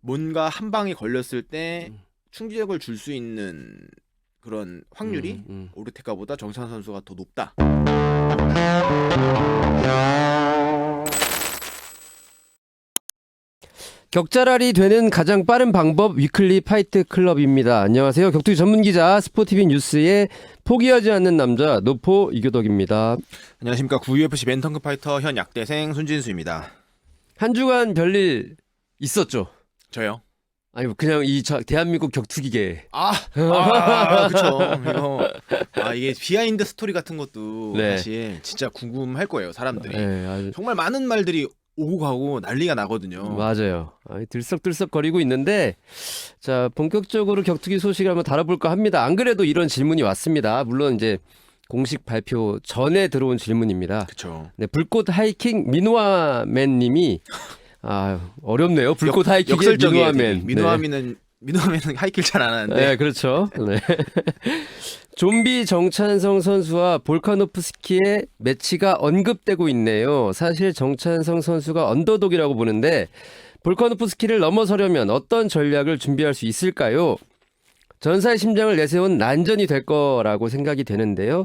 뭔가 한 방에 걸렸을 때 음. 충격을 줄 수 있는 그런 확률이 오르테가보다 정찬 선수가 더 높다. 격자랄이 되는 가장 빠른 방법 위클리 파이트 클럽입니다. 안녕하세요. 격투기 전문 기자 스포티비 뉴스의 포기하지 않는 남자 노포 이교덕입니다. 안녕하십니까. UFC 벤턴급 파이터 현 약대생 손진수입니다. 한 주간 별일 있었죠? 저요? 아니 그냥 대한민국 격투기계. 그쵸. 이게 비하인드 스토리 같은 것도 네. 사실 진짜 궁금할 거예요, 사람들이. 네, 아주 정말 많은 말들이 오고 가고 난리가 나거든요. 맞아요. 들썩들썩거리고 있는데 자 본격적으로 격투기 소식을 한번 다뤄볼까 합니다. 안 그래도 이런 질문이 왔습니다. 물론 이제 공식 발표 전에 들어온 질문입니다. 그쵸. 네, 불꽃 하이킹 민화맨님이 어렵네요. 불꽃 하이킹의 역설적이에요. 민화맨. 민화맨은 하이킬 잘 안 하는데. 네, 그렇죠. 네. 좀비 정찬성 선수와 볼카노프스키의 매치가 언급되고 있네요. 사실 정찬성 선수가 언더독이라고 보는데 볼카노프스키를 넘어서려면 어떤 전략을 준비할 수 있을까요? 전사의 심장을 내세운 난전이 될 거라고 생각이 되는데요.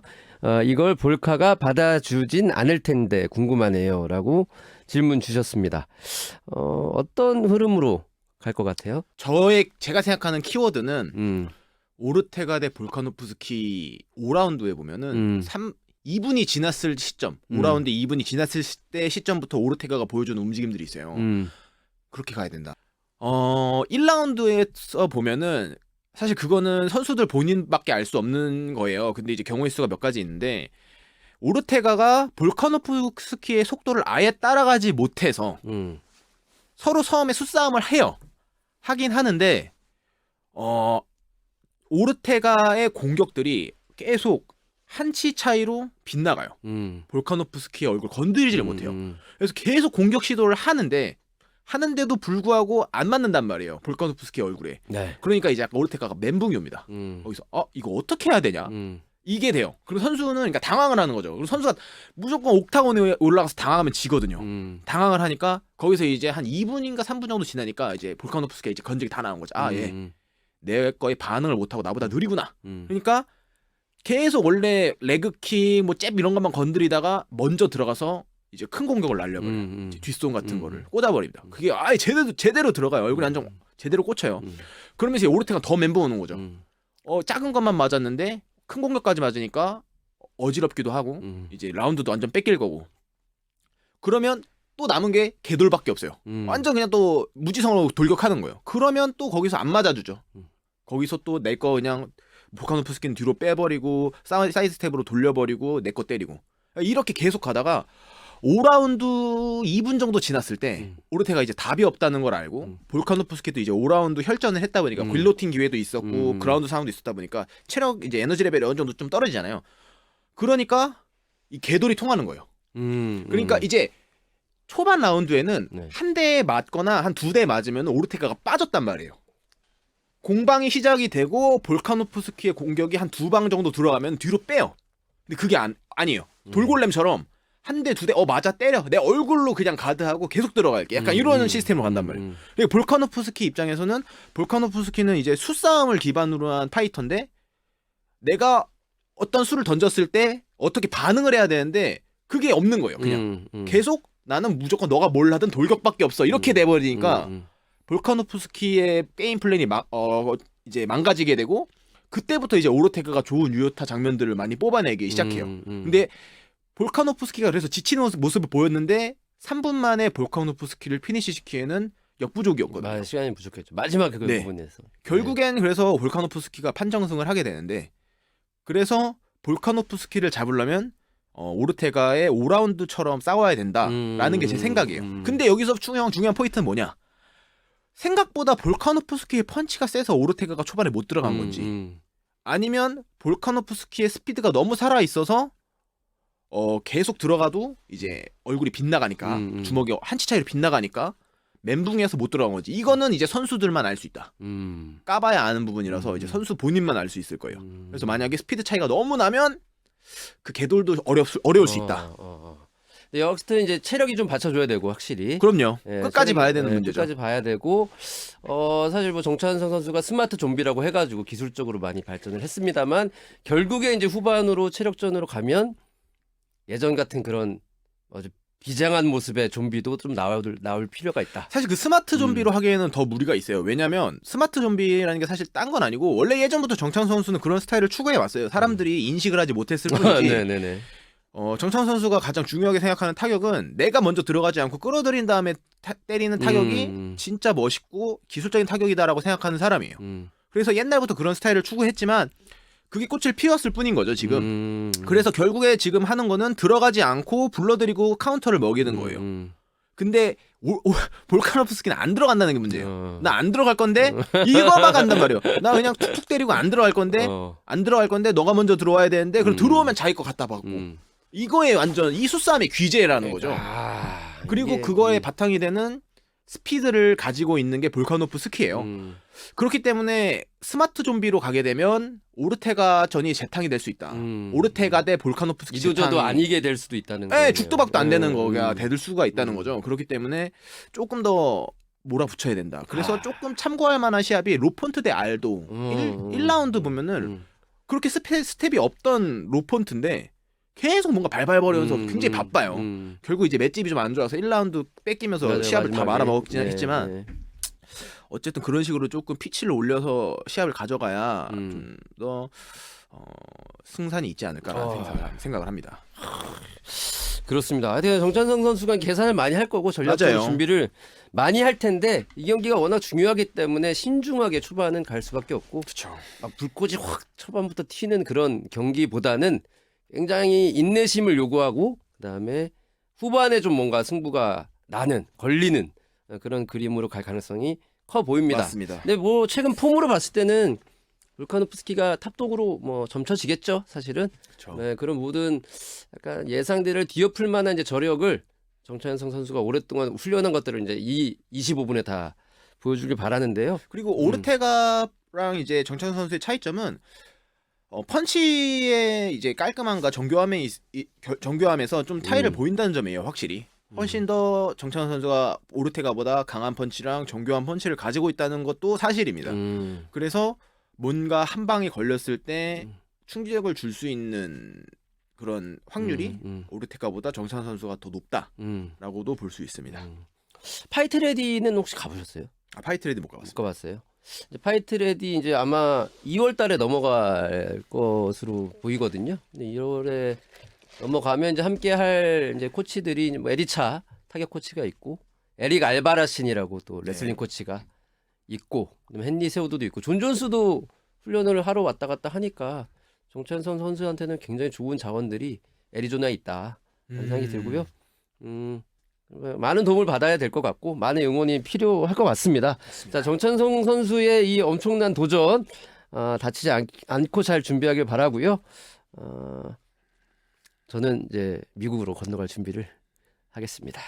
이걸 볼카가 받아주진 않을 텐데 궁금하네요. 라고 질문 주셨습니다. 어떤 흐름으로 갈 것 같아요? 제가 생각하는 키워드는 오르테가 대 볼카노프스키 5라운드에 보면은 2분이 지났을 시점, 5라운드 2분이 지났을 때 시점부터 오르테가가 보여주는 움직임들이 있어요. 그렇게 가야 된다. 1라운드에서 보면은 사실 그거는 선수들 본인밖에 알 수 없는 거예요. 근데 이제 경우의 수가 몇 가지 있는데 오르테가가 볼카노프스키의 속도를 아예 따라가지 못해서 서로 처음에 수싸움을 하긴 하는데 오르테가의 공격들이 계속 한치 차이로 빗나가요. 볼카노프스키의 얼굴 건드리지를 못해요. 그래서 계속 공격 시도를 하는데도 불구하고 안 맞는단 말이에요. 볼카노프스키의 얼굴에. 네. 그러니까 이제 약간 오르테가가 멘붕이 옵니다. 거기서 이거 어떻게 해야 되냐? 이게 돼요. 그리고 선수는 그러니까 당황을 하는 거죠. 그리고 선수가 무조건 옥타곤에 올라가서 당황하면 지거든요. 당황을 하니까 거기서 이제 한 2분인가 3분 정도 지나니까 이제 볼카노프스키가 이제 건적이 다 나온 거죠. 내 거에 반응을 못하고 나보다 느리구나. 그러니까 계속 원래 레그킥 잽 이런 것만 건드리다가 먼저 들어가서 이제 큰 공격을 날려버려요. 뒷손 같은 거를 꽂아버립니다. 그게 아예 제대로 들어가요. 얼굴에 안정 제대로 꽂혀요. 그러면서 오르테가 더 멘붕 오는 거죠. 작은 것만 맞았는데 큰 공격까지 맞으니까 어지럽기도 하고 이제 라운드도 완전 뺏길 거고. 그러면 또 남은 게 개돌밖에 없어요. 완전 그냥 또 무지성으로 돌격하는 거예요. 그러면 또 거기서 안 맞아주죠. 거기서 또 내 거 그냥 볼카노프스키는 뒤로 빼버리고 사이드 스텝으로 돌려버리고 내 거 때리고 이렇게 계속 가다가 5라운드 2분 정도 지났을 때 오르테가 이제 답이 없다는 걸 알고 볼카노프스키도 이제 5라운드 혈전을 했다 보니까 길로틴 기회도 있었고 그라운드 상황도 있었다 보니까 체력 이제 에너지 레벨이 어느 정도 좀 떨어지잖아요. 그러니까 이 개돌이 통하는 거예요. 그러니까 이제 초반 라운드에는 한 대 맞거나 한 두 대 맞으면 오르테가가 빠졌단 말이에요. 공방이 시작이 되고 볼카노프스키의 공격이 한 두 방 정도 들어가면 뒤로 빼요. 근데 그게 아니에요. 돌골렘처럼 한 대 두 대 맞아 때려 내 얼굴로 그냥 가드하고 계속 들어갈게 약간 이런 시스템으로 간단 말이에요. 그리고 볼카노프스키 입장에서는 볼카노프스키는 이제 수싸움을 기반으로 한 파이터인데 내가 어떤 수를 던졌을 때 어떻게 반응을 해야 되는데 그게 없는 거예요. 그냥 계속 나는 무조건 너가 뭘 하든 돌격밖에 없어 이렇게 돼버리니까 볼카노프스키의 게임 플랜이 이제 망가지게 되고 그때부터 이제 오르테가가 좋은 유효타 장면들을 많이 뽑아내기 시작해요. 근데 볼카노프스키가 그래서 지치는 모습을 보였는데 3분 만에 볼카노프스키를 피니시 시키에는 역부족이었거든요. 시간이 부족했죠. 마지막 그 부분에서. 결국엔 그래서 볼카노프스키가 판정승을 하게 되는데 그래서 볼카노프스키를 잡으려면 오르테가의 5라운드처럼 싸워야 된다라는 게 제 생각이에요. 근데 여기서 중요한 포인트는 뭐냐? 생각보다 볼카노프스키의 펀치가 세서 오르테가가 초반에 못 들어간 건지 아니면 볼카노프스키의 스피드가 너무 살아있어서 계속 들어가도 이제 얼굴이 빗나가니까 주먹이 한치 차이로 빗나가니까 멘붕해서 못 들어간 건지 이거는 이제 선수들만 알 수 있다. 까봐야 아는 부분이라서 이제 선수 본인만 알 수 있을 거예요. 그래서 만약에 스피드 차이가 너무 나면 그 개돌도 어려울 수 있다. 근데 여기서 이제 체력이 좀 받쳐줘야 되고 확실히. 그럼요. 예, 끝까지 체력이- 봐야 되는 예, 문제죠. 끝까지 봐야 되고 사실 뭐 정찬성 선수가 스마트 좀비라고 해가지고 기술적으로 많이 발전을 했습니다만 결국에 이제 후반으로 체력전으로 가면 예전 같은 그런 아주 비장한 모습의 좀비도 좀 나올 필요가 있다. 사실 그 스마트 좀비로 하기에는 더 무리가 있어요. 왜냐면 스마트 좀비라는 게 사실 딴 건 아니고 원래 예전부터 정찬 선수는 그런 스타일을 추구해 왔어요. 사람들이 인식을 하지 못했을 뿐이지. 네네네. 정찬 선수가 가장 중요하게 생각하는 타격은 내가 먼저 들어가지 않고 끌어들인 다음에 때리는 타격이 진짜 멋있고 기술적인 타격이다라고 생각하는 사람이에요. 그래서 옛날부터 그런 스타일을 추구했지만 그게 꽃을 피웠을 뿐인 거죠, 지금. 그래서 결국에 지금 하는 거는 들어가지 않고 불러들이고 카운터를 먹이는 거예요. 근데 볼카노프스키는 안 들어간다는 게 문제예요. 나 안 들어갈 건데 이거만 간단 말이에요. 나 그냥 툭툭 때리고 안 들어갈 건데 안 들어갈 건데 너가 먼저 들어와야 되는데 그럼 들어오면 자기 거 갖다 받고 이거에 완전 이 수싸움의 귀재라는 거죠. 그리고 이게, 그거의 바탕이 되는 스피드를 가지고 있는 게 볼카노프스키예요. 그렇기 때문에 스마트 좀비로 가게 되면 오르테가 전이 재탕이 될 수 있다. 오르테가 대 볼카노프스키 이도저도 재탕이- 아니게 될 수도 있다는 거예요. 네, 죽도 박도 안 되는 거가 될 수가 있다는 거죠. 그렇기 때문에 조금 더 몰아붙여야 된다. 그래서 조금 참고할 만한 시합이 로폰트 대 알도 1라운드 보면은 그렇게 스텝이 없던 로폰트인데 계속 뭔가 발발거리면서 굉장히 바빠요. 결국 이제 맷집이 좀 안 좋아서 1라운드 뺏기면서 맞아요, 시합을 다 마지막에. 말아먹긴 네, 했지만 네. 어쨌든 그런 식으로 조금 피치를 올려서 시합을 가져가야 좀 더 승산이 있지 않을까라는 생각을 합니다. 그렇습니다. 하여튼 정찬성 선수가 계산을 많이 할 거고 전략적으로 맞아요. 준비를 많이 할 텐데 이 경기가 워낙 중요하기 때문에 신중하게 초반은 갈 수밖에 없고 그렇죠. 막 불꽃이 확 초반부터 튀는 그런 경기보다는 굉장히 인내심을 요구하고 그다음에 후반에 좀 뭔가 승부가 나는 걸리는 그런 그림으로 갈 가능성이 커 보입니다. 맞습니다. 근데 뭐 최근 폼으로 봤을 때는 볼카노프스키가 탑독으로 뭐 점쳐지겠죠, 사실은. 그렇죠. 네, 그런 모든 약간 예상들을 뒤엎을 만한 이제 저력을 정찬성 선수가 오랫동안 훈련한 것들을 이제 이 25분에 다 보여주길 바라는데요. 그리고 오르테가랑 이제 정찬 선수의 차이점은 펀치의 이제 깔끔함과 정교함에서 좀 차이를 보인다는 점이에요, 확실히. 훨씬 더 정찬 선수가 오르테가보다 강한 펀치랑 정교한 펀치를 가지고 있다는 것도 사실입니다. 그래서 뭔가 한 방에 걸렸을 때 충격을 줄 수 있는 그런 확률이 오르테가보다 정찬 선수가 더 높다라고도 볼 수 있습니다. 파이트 레디는 혹시 가보셨어요? 파이트 레디 못 못 가봤습니다. 가봤어요. 이제 파이트 레디 이제 아마 2월 달에 넘어갈 것으로 보이거든요. 근데 2월에 넘어가면 이제 함께 할 이제 코치들이 뭐 에리차 타격 코치가 있고 에릭 알바라신이라고 또 레슬링 코치가 있고 그다음에 헨리 세우드도 있고 존 존스도 훈련을 하러 왔다 갔다 하니까 정찬성 선수한테는 굉장히 좋은 자원들이 애리조나에 있다 그런 생각이 들고요. 많은 도움을 받아야 될 것 같고 많은 응원이 필요할 것 같습니다. 자, 정찬성 선수의 이 엄청난 도전 다치지 않고 잘 준비하길 바라고요. 저는 이제 미국으로 건너갈 준비를 하겠습니다.